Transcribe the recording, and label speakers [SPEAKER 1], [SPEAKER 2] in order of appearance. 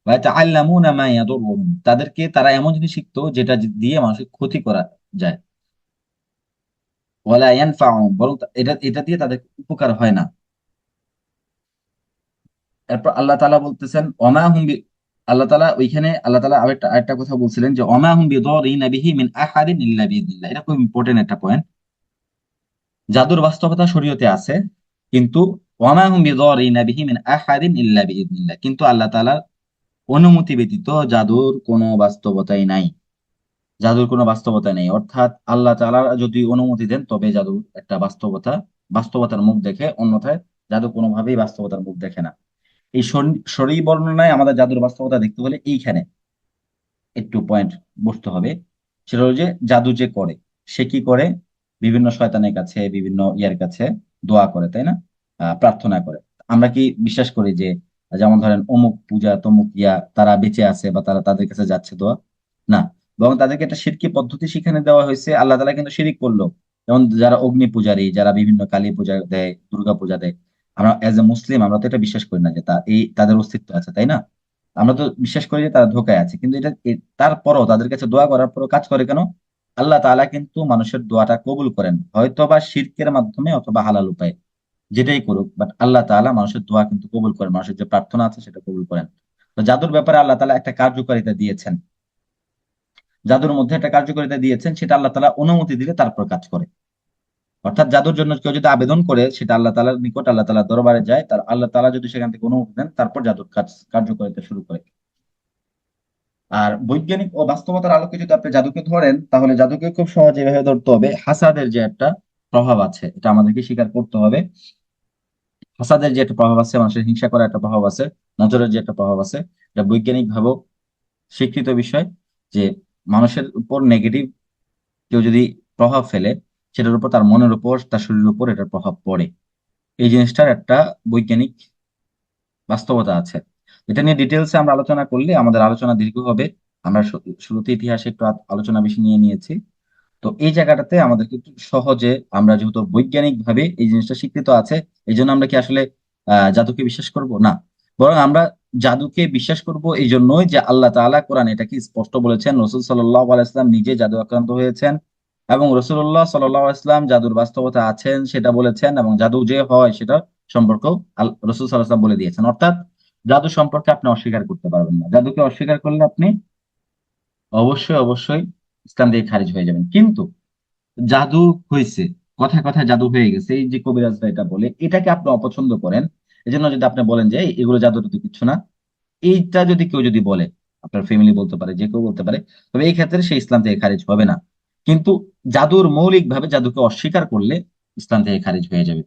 [SPEAKER 1] ওয়া ইয়াতাআল্লামুনা মা ইয়াদুররুহুম, তাদেরকে তারা এমন জিনিস শিখতো যেটা দিয়ে মানুষের ক্ষতি করা যায়। ওয়ালা ইয়ানফাউহুম, বরং এটা এটা দিয়ে তাদের উপকার হয় না। এরপর আল্লাহ তাআলা বলতেছেন ওমা হুম আল্লাহ তাআলা ওইখানে আল্লাহ তাআলা আরেকটা আরেকটা কথা বলছিলেন যে ওমা হুম বিদারিনা বিহি মিন আহাদিন ইল্লা বিইذনিল্লাহ। এটা খুব ইম্পর্টেন্ট একটা পয়েন্ট। জাদুর বাস্তবতা শরীয়তে আছে, কিন্তু ওয়ামা হুম বিদারিনা বিহি মিন আহাদিন ইল্লা বিইذনিল্লাহ, কিন্তু আল্লাহ তাআলার অনুমতি ব্যতীত জাদুর কোনো বাস্তবতাই নাই। জাদুর কোনো বাস্তবতা নেই, অর্থাৎ আল্লাহ তাআলা যদি অনুমতি দেন তবে জাদুর একটা বাস্তবতার মুখ দেখে, অন্যথায় জাদু কোনোভাবেই বাস্তবতার মুখ দেখে না। এই শরী বর্ণনায় আমাদের জাদুর বাস্তবতা দেখতে হলে এইখানে একটু পয়েন্ট বসতে হবে। সেটা হলো যে জাদু যে করে, সে কি করে? বিভিন্ন শয়তানের কাছে, বিভিন্ন ইয়ার কাছে দোয়া করে, তাই না? প্রার্থনা করে। আমরা কি বিশ্বাস করি যে যেমন ধরেন অমুক পূজা তমুক ইয়া তারা বেঁচে আছে বা তারা তাদের কাছে যাচ্ছে দোয়া? না, বরং তাদেরকে একটা শিরকি পদ্ধতি শিখানো দেওয়া হয়েছে। আল্লাহ তাআলা কিন্তু শিরিক করলো। যেমন যারা অগ্নি পূজারী, যারা বিভিন্ন কালী পূজা দেয়, দুর্গা পূজা দেয়, আমরা এজ এ মুসলিম আমরা তো এটা বিশ্বাস করি না যে তাদের অস্তিত্ব আছে, তাই না? আমরা তো বিশ্বাস করি যে তারা ধোকায় আছে, কিন্তু তারপরও তাদের কাছে দোয়া করার পরও কাজ করে কেন? আল্লাহ তাআলা কিন্তু মানুষের দোয়াটা কবুল করেন, হয়তো বা শিরকের মাধ্যমে অথবা হালাল উপায়, যেটাই করুক, বাট আল্লাহ তাআলা মানুষের দোয়া কিন্তু কবুল করেন, মানুষের যে প্রার্থনা আছে সেটা কবুল করেন। তো জাদুর ব্যাপারে আল্লাহ তাআলা একটা কার্যকারিতা দিয়েছেন। জাদুর মধ্যে একটা কার্যকারিতা দিয়েছেন, সেটা আল্লাহ তাআলা অনুমতি দিলে তারপর কাজ করে। অর্থাৎ জাদুর জন্য কেউ যদি আবেদন করে, সেটা আল্লাহ তাআলার নিকট, আল্লাহ তাআলার দরবারে যায়, তার আল্লাহ তাআলা যদি সেখান থেকে অনুমতি দেন, তারপর জাদুর কার্যকারিতা শুরু করে। আর বৈজ্ঞানিক ও বাস্তবতার আলোকে যদি আপনি জাদুকে ধরেন, তাহলে জাদুকে খুব সহজে এভাবে ধরতে হবে। হাসাদের যে একটা প্রভাব আছে, এটা আমাদেরকে স্বীকার করতে হবে। হাসাদের যে একটা প্রভাব আছে, মানুষের হিংসা করার একটা প্রভাব আছে, নজরের যে একটা প্রভাব আছে, এটা বৈজ্ঞানিক ভাবেও স্বীকৃত বিষয়। যে মানুষের উপর নেগেটিভ কেউ যদি প্রভাব ফেলে, সেটার উপর, তার মনের উপর, তার শরীরের উপর এটার প্রভাব পড়ে। এই জিনিসটার একটা বৈজ্ঞানিক বাস্তবতা আছে। এটা নিয়ে ডিটেলসে আমরা আলোচনা করলে আমাদের আলোচনা দীর্ঘ হবে। আমরা শুরুতে ইতিহাসে একটু আলোচনা বেশি নিয়ে নিয়েছি। তো এই জায়গাটাতে আমাদেরকে একটু সহজে, আমরা যেহেতু বৈজ্ঞানিক ভাবে এই জিনিসটা স্বীকৃত আছে, এই জন্য আমরা কি আসলে জাদুকে বিশ্বাস করব না? বরং আমরা জাদুকে বিশ্বাস করব এই জন্যই যে আল্লাহ তাআলা কোরআন এটাকে স্পষ্ট বলেছেন, রাসূল সাল্লাল্লাহু আলাইহি ওয়াসাল্লাম নিজে জাদু আক্রান্ত হয়েছেন, এবং রাসূলুল্লাহ সাল্লাল্লাহু আলাইহি ওয়াসাল্লাম জাদুর বাস্তবতা আছেন সেটা বলেছেন, এবং জাদু যে হয় সেটা সম্পর্কেও রাসূল সাল্লাল্লাহু আলাইহি ওয়াসাল্লাম বলে দিয়েছেন। অর্থাৎ জাদু সম্পর্কে আপনি অস্বীকার করতে পারবেন না। জাদুকে অস্বীকার করলে আপনি অবশ্যই অবশ্যই ইসলাম থেকে খারিজ হয়ে যাবেন। কিন্তু জাদু হয়েছে, কথায় কথায় জাদু হয়ে গেছে, এই যে কবিরাজরা এটা বলে, এটাকে আপনি অপছন্দ করেন, এই জন্য যদি আপনি বলেন যে এগুলো জাদু টাদু কিছু না, এইটা যদি কেউ যদি বলে, আপনার ফ্যামিলি বলতে পারে, যে কেউ বলতে পারে, তবে এই ক্ষেত্রে সে ইসলাম থেকে খারিজ হবে না। কিন্তু জাদুর মৌলিক ভাবে জাদুকে অস্বীকার করলে ইসলাম থেকে খারিজ হয়ে যাবে।